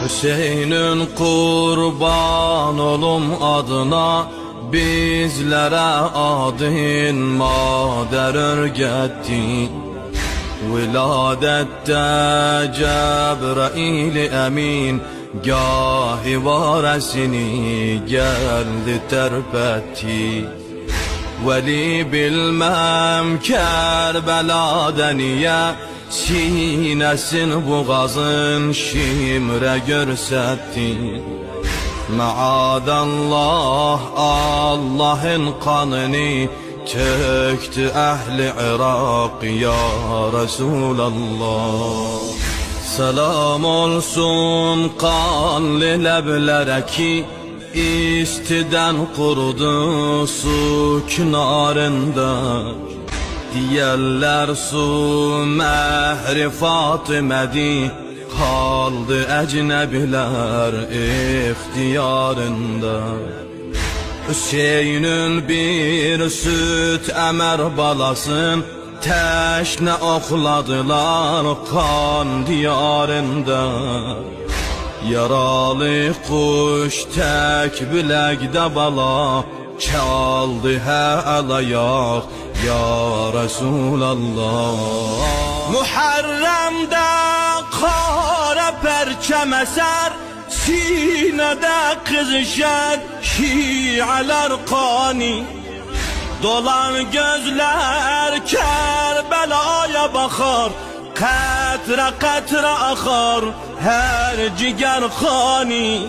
Hüseyin'in kurban olum adına, bizlere adın mader örgetti. Viladette Cebrail emin, gahi varesini geldi terpetti. Veli bilmem Kerbela'da niye, sinesin boğazın şimre görsetti. Maadallah Allah'ın kanını töktü ehli Irak ya Resulallah. Selam olsun kanlı leblere ki, istiden kurudu su kenarında. Diyerler su mehri Fatıme'di, kaldı ecnebiler ihtiyarında. Hüseyin'in bir süt emer balasın, teşne okladılar kan diyarında. Yaralı kuş tek bilekde bala, çaldı el ayak ya Resulallah. Muharrem'de kara perçem eser, sinede kızışan şialar kani. Dolan gözler Kerbela'ya bakar, katre katre akar her ciger khani.